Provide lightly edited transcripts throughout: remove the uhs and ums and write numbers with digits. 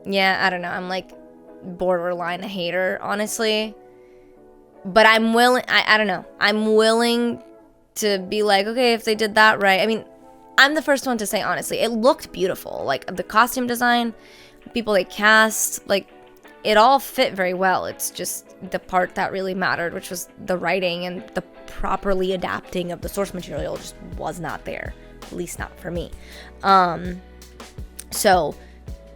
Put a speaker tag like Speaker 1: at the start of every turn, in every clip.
Speaker 1: yeah, I don't know. I'm like borderline a hater, honestly. But I'm willing, I don't know. I'm willing to be like, okay, if they did that right. I mean, I'm the first one to say, honestly, it looked beautiful. Like, the costume design, people they cast, like, it all fit very well. It's just the part that really mattered, which was the writing and the properly adapting of the source material just was not there. At least not for me. So,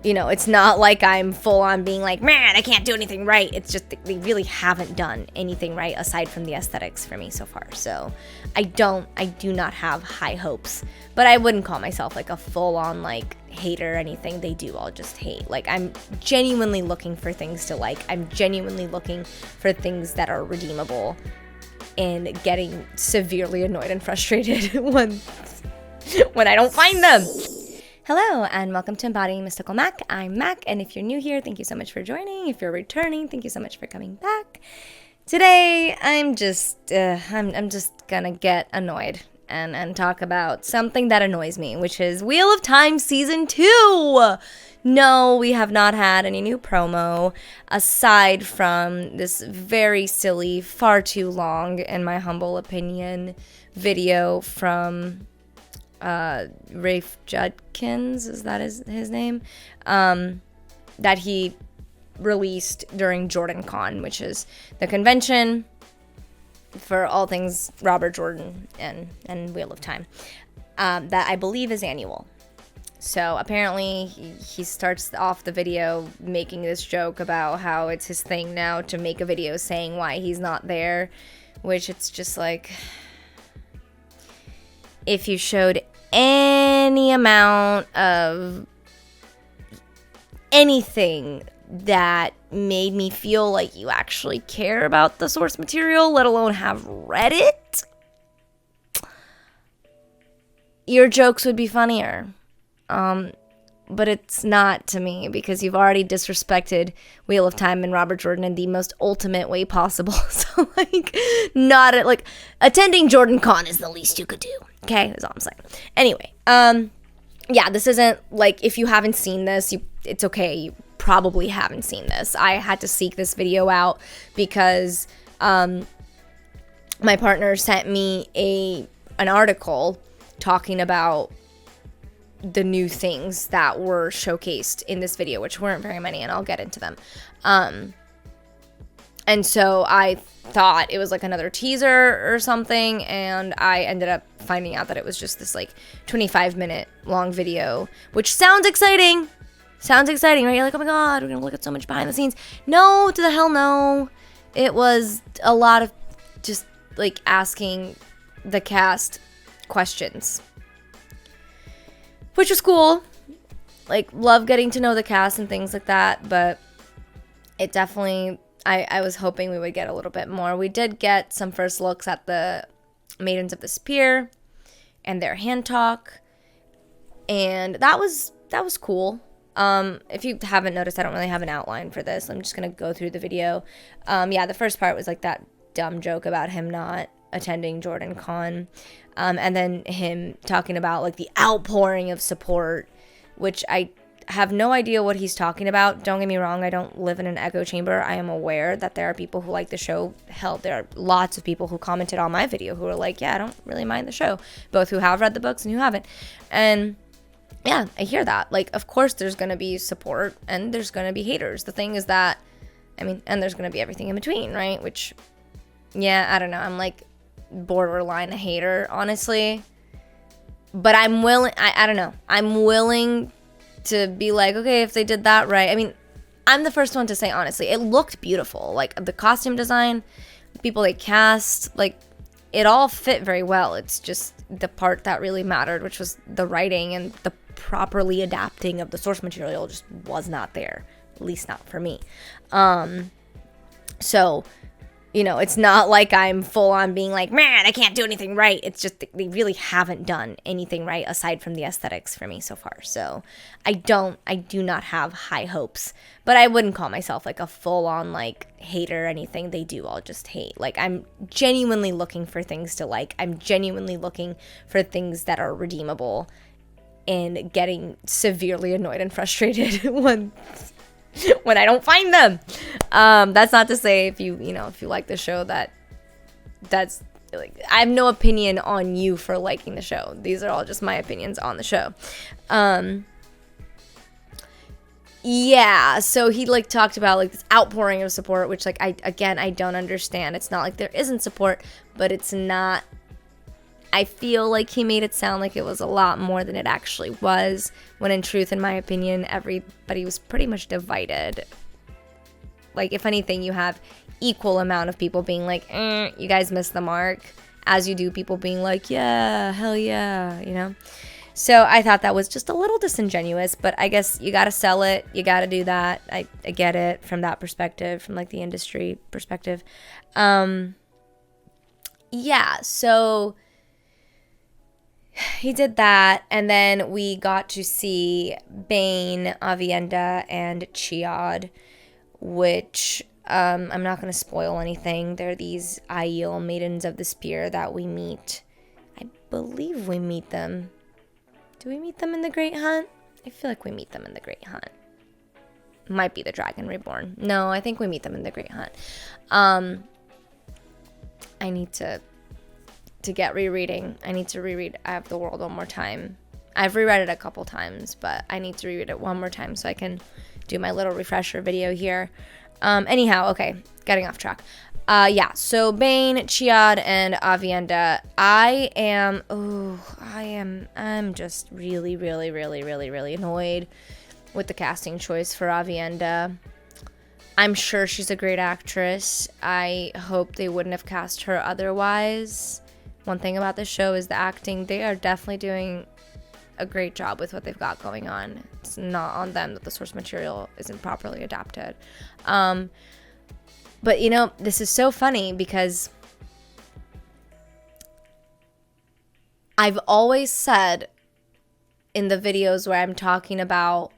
Speaker 1: you know, it's not like I'm full on being like, man, I can't do anything right. It's just they really haven't done anything right aside from the aesthetics for me so far. So I do not have high hopes, but I wouldn't call myself like a full on like hater or anything. They do all just hate. Like, I'm genuinely looking for things to like. I'm genuinely looking for things that are redeemable, and getting severely annoyed and frustrated when I don't find them. Hello, and welcome to Embodying Mystical Mac. I'm Mac, and if you're new here, thank you so much for joining. If you're returning, thank you so much for coming back. Today, I'm just gonna get annoyed and talk about something that annoys me, which is Wheel of Time Season 2! No, we have not had any new promo, aside from this very silly, far too long, in my humble opinion, video from Rafe Judkins, is that his name? That he released during JordanCon, which is the convention for all things Robert Jordan and Wheel of Time, that I believe is annual. So apparently he starts off the video making this joke about how it's his thing now to make a video saying why he's not there, which it's just like, if you showed any amount of anything that made me feel like you actually care about the source material, let alone have read it, your jokes would be funnier. But it's not to me, because you've already disrespected Wheel of Time and Robert Jordan in the most ultimate way possible. So, like, attending JordanCon is the least you could do. Okay, that's all I'm saying. Anyway, yeah, this isn't, like, if you haven't seen this, it's okay. You probably haven't seen this. I had to seek this video out because, my partner sent me an article talking about the new things that were showcased in this video, which weren't very many, and I'll get into them. And so I thought it was like another teaser or something, and I ended up finding out that it was just this like 25-minute long video, which sounds exciting. Sounds exciting, right? You're like, oh my god, we're gonna look at so much behind the scenes. No, to the hell no. It was a lot of just like asking the cast questions, which was cool. Like, love getting to know the cast and things like that, but it definitely, I was hoping we would get a little bit more. We did get some first looks at the Maidens of the Spear and their hand talk, and that was cool. If you haven't noticed, I don't really have an outline for this. I'm just gonna go through the video. Yeah, the first part was like that dumb joke about him not attending JordanCon, and then him talking about like the outpouring of support, which I have no idea what he's talking about. Don't get me wrong, I don't live in an echo chamber. I am aware that there are people who like the show. Hell, there are lots of people who commented on my video who are like, yeah, I don't really mind the show, both who have read the books and who haven't. And yeah, I hear that. Like, of course there's gonna be support and there's gonna be haters. The thing is that, I mean, and there's gonna be everything in between, right? Which, yeah, I don't know, I'm like borderline a hater, honestly. But I'm willing, I don't know, I'm willing to be like, okay, if they did that right. I mean, I'm the first one to say, honestly, it looked beautiful. Like, the costume design, people they cast, like, it all fit very well. It's just the part that really mattered, which was the writing and the properly adapting of the source material just was not there. At least not for me. So, you know, it's not like I'm full on being like, man, I can't do anything right. It's just they really haven't done anything right aside from the aesthetics for me so far. So I do not have high hopes, but I wouldn't call myself like a full on like hater or anything. They do all just hate. Like, I'm genuinely looking for things to like. I'm genuinely looking for things that are redeemable, and getting severely annoyed and frustrated when I don't find them. That's not to say if you like the show that's like, I have no opinion on you for liking the show. These are all just my opinions on the show. Yeah, so he like talked about like this outpouring of support, which like I don't understand. It's not like there isn't support, but it's not. I feel like he made it sound like it was a lot more than it actually was, when in truth, in my opinion, everybody was pretty much divided. Like, if anything, you have equal amount of people being like, you guys missed the mark, as you do people being like, yeah, hell yeah, you know? So I thought that was just a little disingenuous, but I guess you gotta sell it, you gotta do that. I get it from that perspective, from like the industry perspective. Yeah, so he did that, and then we got to see Bane, Avienda, and Chiad, which I'm not going to spoil anything. They're these Aiel Maidens of the Spear that we meet. I believe we meet them. Do we meet them in the Great Hunt? I feel like we meet them in the Great Hunt. Might be the Dragon Reborn. No, I think we meet them in the Great Hunt. I need to get rereading. I need to reread Eye of the World one more time. I've reread it a couple times, but I need to reread it one more time so I can do my little refresher video here. Anyhow, okay, getting off track. Yeah, so Bane, Chiad, and Avienda. I'm just really, really, really, really, really annoyed with the casting choice for Avienda. I'm sure she's a great actress. I hope they wouldn't have cast her otherwise. One thing about this show is the acting. They are definitely doing a great job with what they've got going on. It's not on them that the source material isn't properly adapted. But, you know, this is so funny because I've always said in the videos where I'm talking about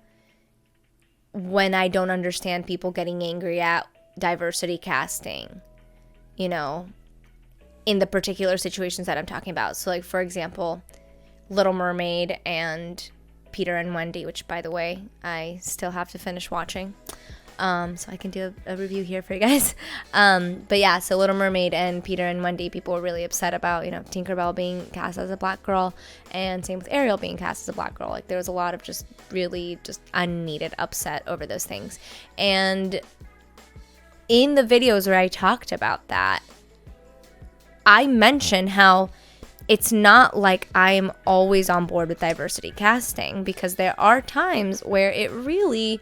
Speaker 1: when I don't understand people getting angry at diversity casting, you know, in the particular situations that I'm talking about. So, like, for example, Little Mermaid and Peter and Wendy, which, by the way, I still have to finish watching. So I can do a review here for you guys. But yeah, so Little Mermaid and Peter and Wendy, people were really upset about, you know, Tinkerbell being cast as a black girl, and same with Ariel being cast as a black girl. Like, there was a lot of just really just unneeded upset over those things. And in the videos where I talked about that, I mentioned how it's not like I'm always on board with diversity casting, because there are times where it really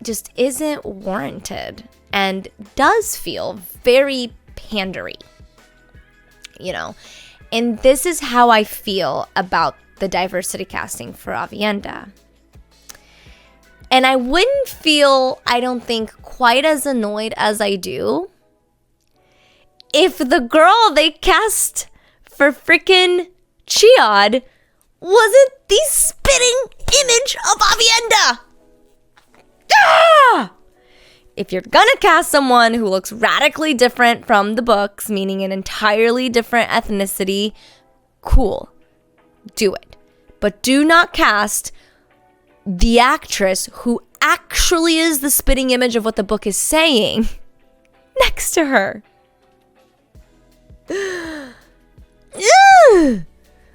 Speaker 1: just isn't warranted and does feel very pandery, you know. And this is how I feel about the diversity casting for Avienda. And I wouldn't feel, I don't think, quite as annoyed as I do if the girl they cast for frickin' Chiad wasn't the spitting image of Avienda. Ah! If you're gonna cast someone who looks radically different from the books, meaning an entirely different ethnicity, cool, do it. But do not cast the actress who actually is the spitting image of what the book is saying next to her.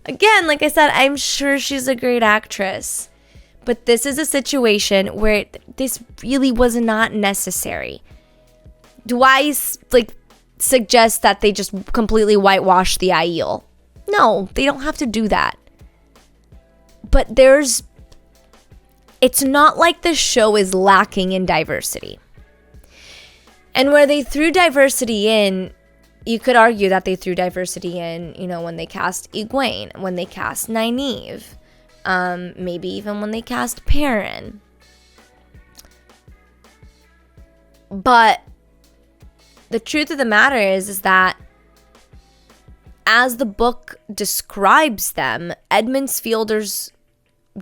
Speaker 1: Again, like I said, I'm sure she's a great actress, but this is a situation where this really was not necessary. Do I suggest that they just completely whitewash the Aiel? No, they don't have to do that. But it's not like the show is lacking in diversity. And where they threw diversity in, you could argue that they threw diversity in, you know, when they cast Egwene, when they cast Nynaeve, maybe even when they cast Perrin. But the truth of the matter is that as the book describes them, Edmund's Fielders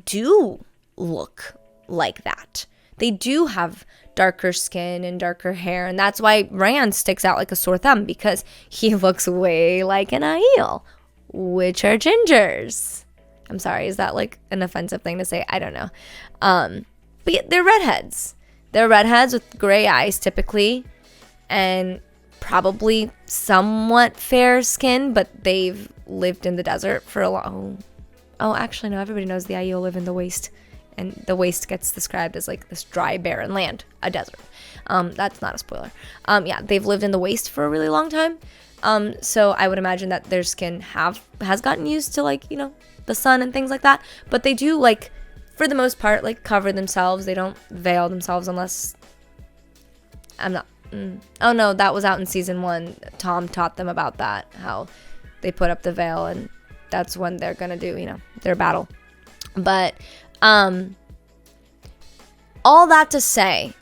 Speaker 1: do look like that. They do have darker skin and darker hair, and that's why Rand sticks out like a sore thumb, because he looks way like an Aiel, which are gingers. I'm sorry. Is that like an offensive thing to say? I don't know. But yeah, they're redheads. They're redheads with gray eyes typically, and probably somewhat fair skin, but they've lived in the desert for a long. Oh, actually, no. Everybody knows the Aiel live in the waste, and the waste gets described as like this dry, barren land, a desert. That's not a spoiler. Yeah, they've lived in the waste for a really long time. So I would imagine that their skin has gotten used to like, you know, the sun and things like that. But they do like, for the most part, like cover themselves. They don't veil themselves unless I'm not. Oh no, that was out in season 1. Tom taught them about that, how they put up the veil, and that's when they're gonna do, you know, their battle. But all that to say,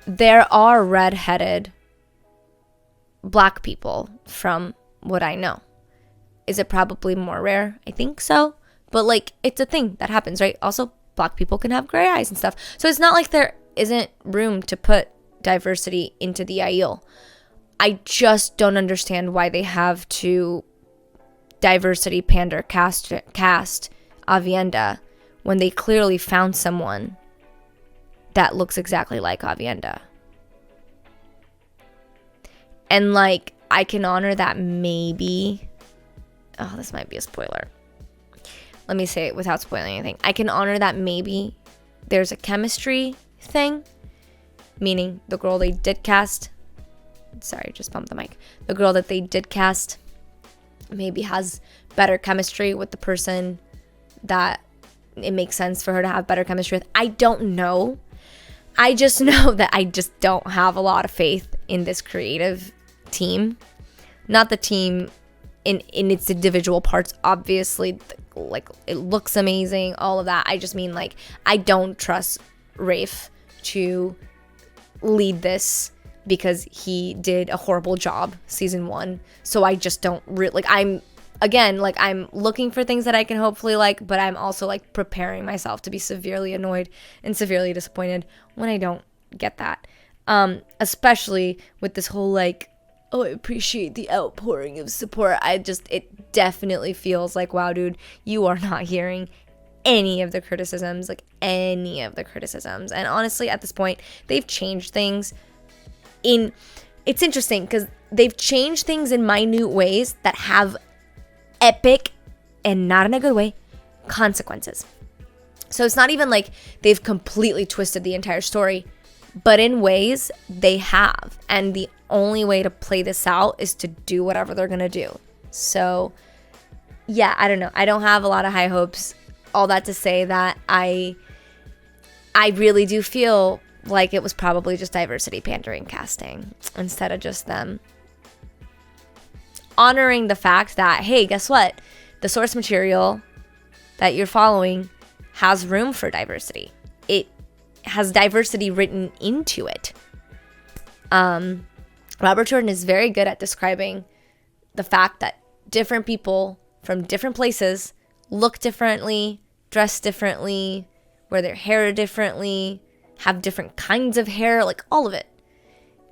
Speaker 1: there are redheaded black people from what I know. Is it probably more rare? I think so. But like, it's a thing that happens, right? Also, black people can have gray eyes and stuff. So it's not like there isn't room to put diversity into the Aiel. I just don't understand why they have to diversity pander cast Avienda when they clearly found someone that looks exactly like Avienda. And like, I can honor that maybe. Oh, this might be a spoiler. Let me say it without spoiling anything. I can honor that maybe there's a chemistry thing, meaning the girl they did cast. Sorry, just bumped the mic. The girl that they did cast maybe has better chemistry with the person that it makes sense for her to have better chemistry with. I don't know. I just know that I just don't have a lot of faith in this creative team. Not the team in its individual parts, obviously. Like, it looks amazing, all of that. I just mean, like, I don't trust Rafe to lead this because he did a horrible job season 1. So I just don't like, I'm looking for things that I can hopefully like, but I'm also like preparing myself to be severely annoyed and severely disappointed when I don't get that. Especially with this whole like, oh, I appreciate the outpouring of support. It definitely feels like, wow, dude, you are not hearing any of the criticisms, And honestly, at this point, they've changed things it's interesting because they've changed things in minute ways that have epic, and not in a good way, consequences. So it's not even like they've completely twisted the entire story, but in ways they have. And the only way to play this out is to do whatever they're going to do. So yeah, I don't know. I don't have a lot of high hopes. All that to say that I really do feel like it was probably just diversity pandering casting instead of just them honoring the fact that, hey, guess what? The source material that you're following has room for diversity. It has diversity written into it. Robert Jordan is very good at describing the fact that different people from different places look differently, dress differently, wear their hair differently, have different kinds of hair, like all of it.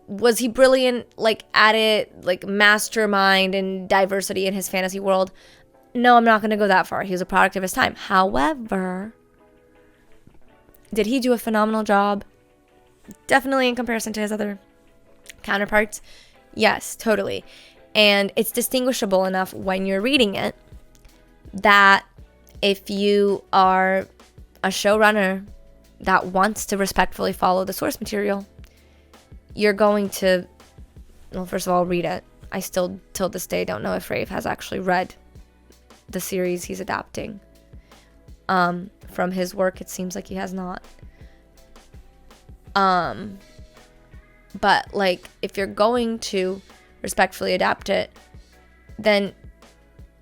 Speaker 1: Was he brilliant, like at it, like mastermind and diversity in his fantasy world? No, I'm not going to go that far. He was a product of his time. However, did he do a phenomenal job? Definitely in comparison to his other counterparts. Yes, totally. And it's distinguishable enough when you're reading it that if you are a showrunner that wants to respectfully follow the source material, you're going to, well, first of all, read it. I still, till this day, don't know if Rafe has actually read the series he's adapting. From his work, it seems like he has not. But, like, if you're going to respectfully adapt it, then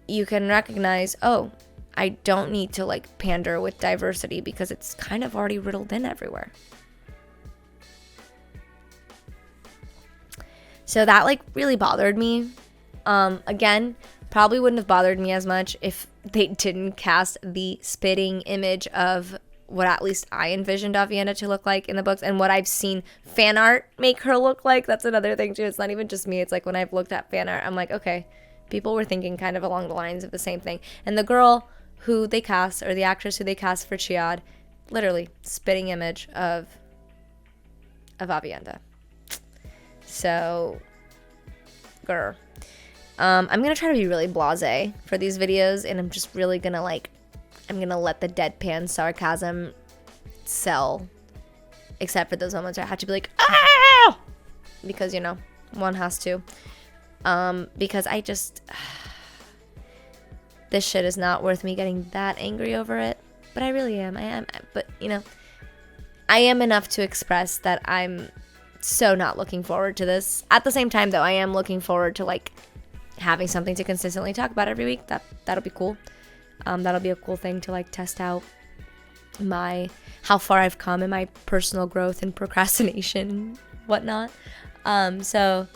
Speaker 1: you can recognize, oh, I don't need to, like, pander with diversity because it's kind of already riddled in everywhere. So that, like, really bothered me. Again, probably wouldn't have bothered me as much if they didn't cast the spitting image of what at least I envisioned Avienda to look like in the books and what I've seen fan art make her look like. That's another thing, too. It's not even just me. It's like when I've looked at fan art, I'm like, okay, people were thinking kind of along the lines of the same thing. And the girl who they cast, or the actress who they cast for Chiad, literally spitting image of Aviendha. So, grr. I'm gonna try to be really blasé for these videos, and I'm just really gonna I'm gonna let the deadpan sarcasm sell, except for those moments where I have to be like, ah, because, you know, one has to, because I just, this shit is not worth me getting that angry over it, but I really am. I am, but, you know, I am enough to express that I'm so not looking forward to this. At the same time, though, I am looking forward to, like, having something to consistently talk about every week. That'll be cool. That'll be a cool thing to, like, test out how far I've come in my personal growth and procrastination and whatnot. So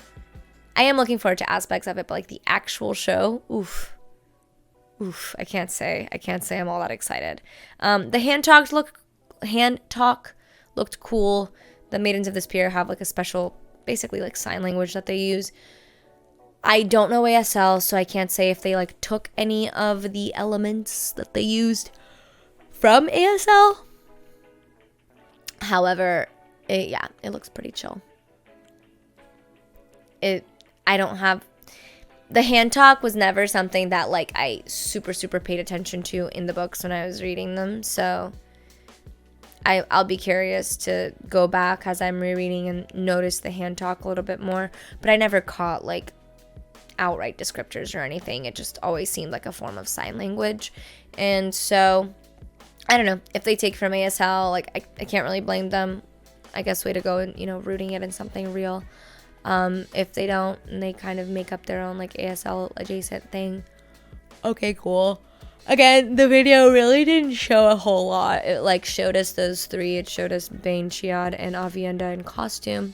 Speaker 1: I am looking forward to aspects of it, but, like, the actual show, oof, I can't say I'm all that excited. The hand talk looked cool. The Maidens of the Spear have, like, a special, basically, like, sign language that they use. I don't know ASL, so I can't say if they, like, took any of the elements that they used from ASL. However, it looks pretty chill. The hand talk was never something that, like, I super paid attention to in the books when I was reading them, so I'll be curious to go back as I'm rereading and notice the hand talk a little bit more, but I never caught, like, outright descriptors or anything. It just always seemed like a form of sign language, and so I don't know if they take from ASL, like, I can't really blame them. I guess way to go, and, you know, rooting it in something real. If they don't, and they kind of make up their own, like, ASL adjacent thing, okay, cool. Again, the video really didn't show a whole lot. It, like, showed us those three. It showed us Bane, Chiad, and Aviendha in costume,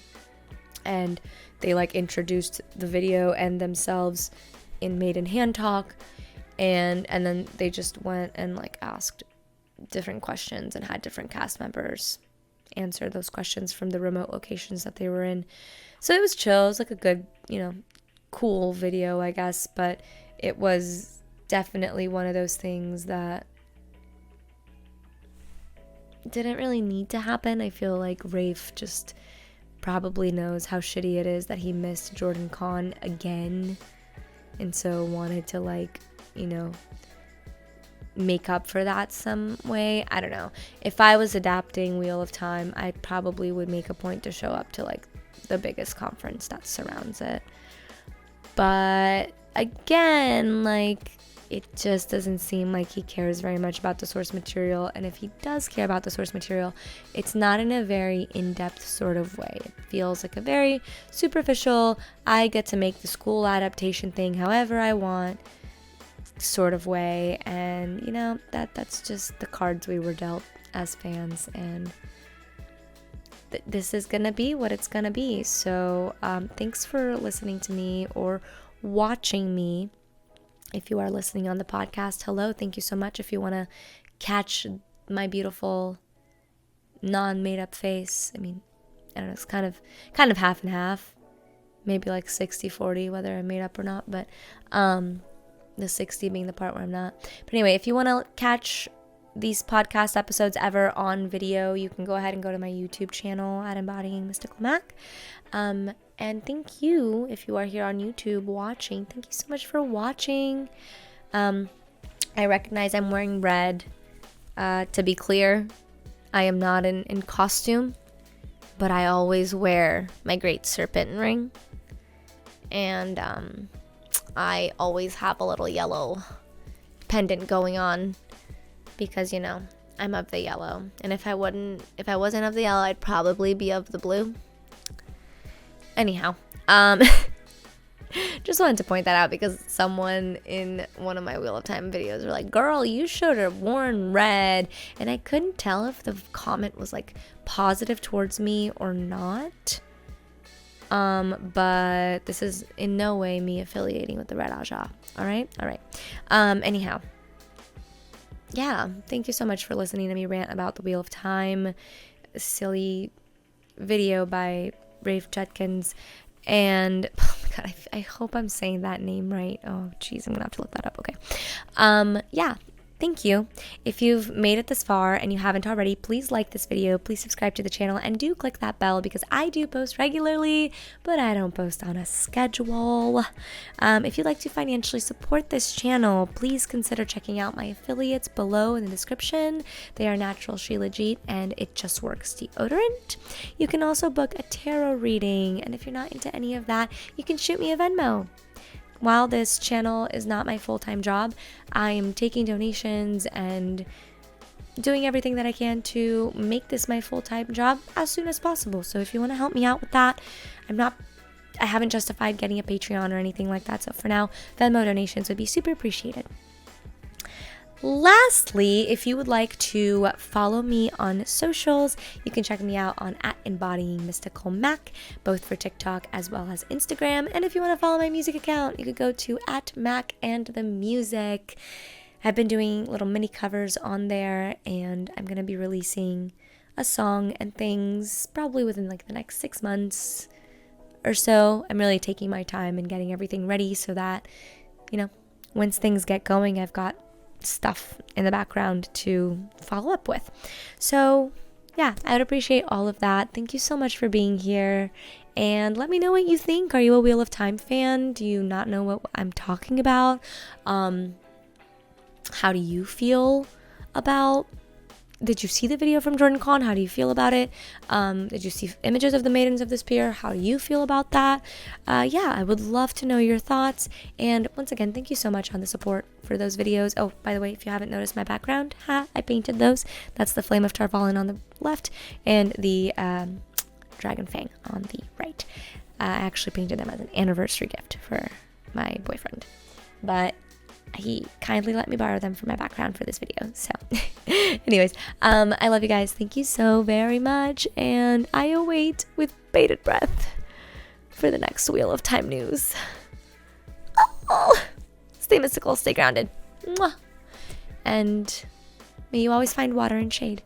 Speaker 1: and they, like, introduced the video and themselves in Maiden hand talk, and then they just went and, like, asked different questions and had different cast members answer those questions from the remote locations that they were in. So it was chill. It was, like, a good, you know, cool video, I guess, but it was definitely one of those things that didn't really need to happen. I feel like Rafe just probably knows how shitty it is that he missed Jordan Khan again, and so wanted to, like, you know, make up for that some way. I don't know. If I was adapting Wheel of Time, I probably would make a point to show up to, like, the biggest conference that surrounds it. But again, like, it just doesn't seem like he cares very much about the source material, and if he does care about the source material, it's not in a very in-depth sort of way. It feels like a very superficial, I get to make the school adaptation thing however I want sort of way, and, you know, that's just the cards we were dealt as fans, and this is gonna be what it's gonna be. So thanks for listening to me or watching me. If you are listening on the podcast, hello, thank you so much. If you want to catch my beautiful non-made-up face, I mean, I don't know, it's kind of half and half, maybe like 60-40 whether I'm made up or not, but the 60 being the part where I'm not. But anyway, if you want to catch these podcast episodes ever on video, you can go ahead and go to my YouTube channel at Embodying Mystical Mac. And thank you, if you are here on YouTube watching, thank you so much for watching. I recognize I'm wearing red. To be clear, I am not in costume, but I always wear my Great Serpent ring. And I always have a little yellow pendant going on because, you know, I'm of the yellow. And if I wasn't of the yellow, I'd probably be of the blue. Anyhow, just wanted to point that out because someone in one of my Wheel of Time videos were like, girl, you should have worn red. And I couldn't tell if the comment was, like, positive towards me or not. But this is in no way me affiliating with the Red Aja. All right. Anyhow, yeah, thank you so much for listening to me rant about the Wheel of Time. Silly video by Rafe Judkins, and oh my god, I hope I'm saying that name right. Oh geez, I'm gonna have to look that up. Okay, yeah, thank you. If you've made it this far and you haven't already, please like this video, please subscribe to the channel, and do click that bell because I do post regularly, but I don't post on a schedule. If you'd like to financially support this channel, please consider checking out my affiliates below in the description. They are Natural Shilajit and It Just Works Deodorant. You can also book a tarot reading, and if you're not into any of that, you can shoot me a Venmo. While this channel is not my full-time job, I am taking donations and doing everything that I can to make this my full-time job as soon as possible. So if you want to help me out with that, I haven't justified getting a Patreon or anything like that. So for now, Venmo donations would be super appreciated. Lastly, if you would like to follow me on socials, you can check me out on @EmbodyingMysticalMac, both for TikTok as well as Instagram. And if you want to follow my music account, you could go to @MacandTheMusic. I've been doing little mini covers on there, and I'm going to be releasing a song and things probably within like the next 6 months or so. I'm really taking my time and getting everything ready so that, once things get going, I've got stuff in the background to follow up with. So yeah, I would appreciate all of that. Thank you so much for being here, and let me know what you think. Are you a Wheel of Time fan? Do you not know what I'm talking about? How do you feel about, did you see the video from Jordan Kahn? How do you feel about it? Did you see images of the Maidens of this pier? How do you feel about that? Yeah, I would love to know your thoughts. And once again, thank you so much on the support for those videos. Oh, by the way, if you haven't noticed my background, I painted those. That's the Flame of Tarvalin on the left and the Dragon Fang on the right. I actually painted them as an anniversary gift for my boyfriend, but he kindly let me borrow them for my background for this video. So anyways, I love you guys. Thank you so very much, and I await with bated breath for the next Wheel of Time news. Oh, stay mystical, stay grounded. Mwah. And may you always find water and shade.